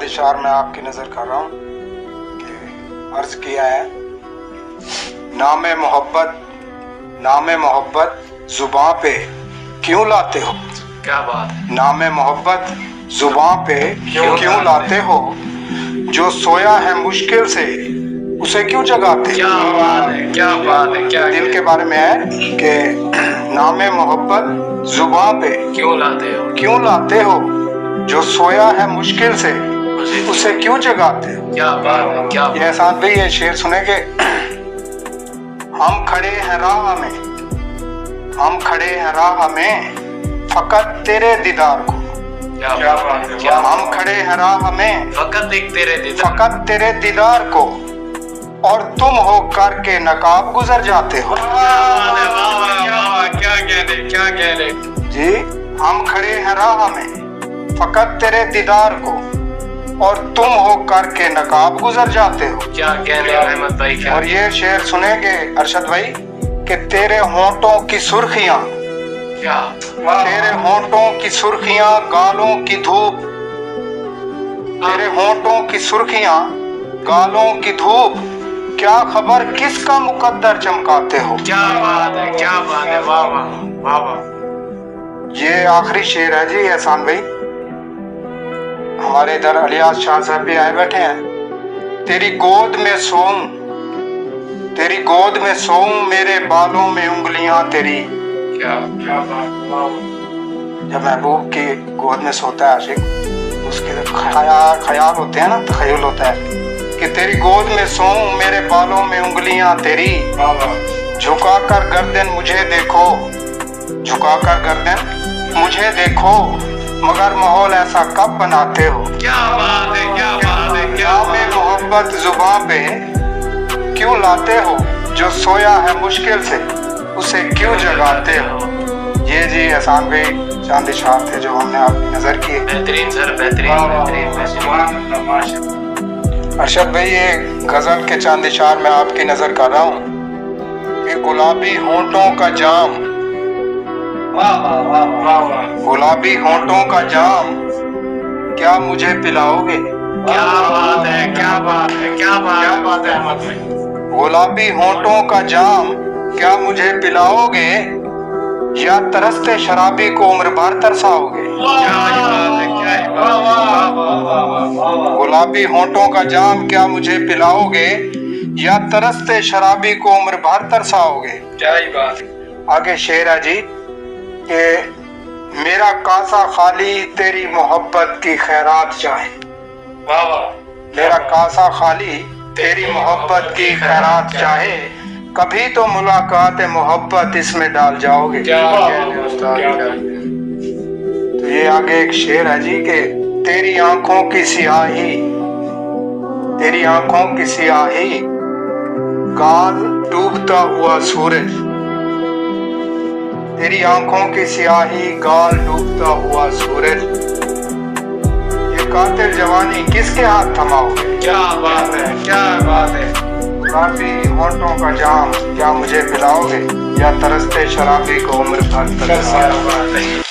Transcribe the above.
चांद इशार में आपकी नजर कर रहा हूँ कि अर्ज किया है, नामे मोहब्बत जुबां पे क्यों लाते हो। क्या बात है। नामे मोहब्बत जुबां पे क्यों लाते हो, जो सोया है मुश्किल से उसे क्यों जगाते हो। क्या बात है, क्या बात है। क्या दिल के बारे में है कि नामे मोहब्बत जुबां पे क्यों लाते हो, जो सोया है मुश्किल से उसे क्यों जगाते हो। क्या बात है, क्या ये एहसान भाई ये शेर सुने के हम खड़े हैं राह में फकत तेरे दीदार को। क्या बात है, क्या हम खड़े हैं राह में फकत एक तेरे दीदार को, और तुम हो करके नकाब गुजर जाते हो। क्या कह रहे जी, हम खड़े हैं राह में फकत तेरे दीदार को, और तुम हो करके नकाब गुजर जाते हो। क्या कह रहे अहमद भाई। क्या और ये शेर सुनेंगे अरशद भाई कि तेरे होंठों की सुर्खियां, तेरे होंठों की सुर्खियां गालों की धूप, तेरे होंठों की सुर्खियां गालों की धूप, क्या खबर किसका मुकद्दर चमकाते हो। क्या बात है, क्या बात है। वाह वाह वाह वाह। ये आखिरी शेर है जी एहसान भाई। हमारे इधर अलियास शाह साहब भी आए बैठे हैं। तेरी गोद में सोऊं मेरे बालों में उंगलियां तेरी। क्या बात। जब महबूब की गोद में सोता है आशिक, उसके ख्याल होते हैं ना, तखय्युल होता है कि तेरी गोद में सोऊं मेरे बालों में उंगलियां तेरी, झुका कर गर्दन मुझे देखो, मगर माहौल ऐसा कब बनाते हो। क्या बात है, क्या बात है। क्या नामे मोहब्बत जुबां पे क्यों लाते हो, जो सोया है मुश्किल से उसे क्यों जगाते हो। ये जी एहसान भाई चांद इशार थे जो हमने आपकी नजर किए। बेहतरीन सर, बेहतरीन। अरशद भाई ये गजल के चांद इशार में आपकी नजर कर रहा हूँ कि गुलाबी होंठों का जाम, गुलाबी होंठों का जाम क्या मुझे पिलाओगे। क्या बात है, क्या बात है, क्या बात है अहमद भाई। गुलाबी होंठों का जाम क्या मुझे पिलाओगे, या तरसते शराबी को उम्र भर तरसाओगे। गुलाबी होंठों का जाम क्या मुझे पिलाओगे, या तरसते शराबी को उम्र भर तरसाओगे। क्या ही बात। आगे शेर है जी कि मेरा कासा खाली तेरी मोहब्बत की खैरात चाहे। मेरा कासा खाली तेरी मोहब्बत की खैरात चाहे, कभी तो मुलाकात मोहब्बत इसमें डाल जाओगे। तो ये आगे एक शेर है जी कि तेरी आंखों की सियाही गाल डूबता हुआ सूरज, तेरी आंखों की सियाही गाल डूबता हुआ सूरज, ये कातिल जवानी किसके हाथ थमाओगे। क्या बात है, क्या बात है। गुलाबी होंठों का जाम क्या मुझे पिलाओगे, या तरसते शराबी को उम्र भर तरसाओगे।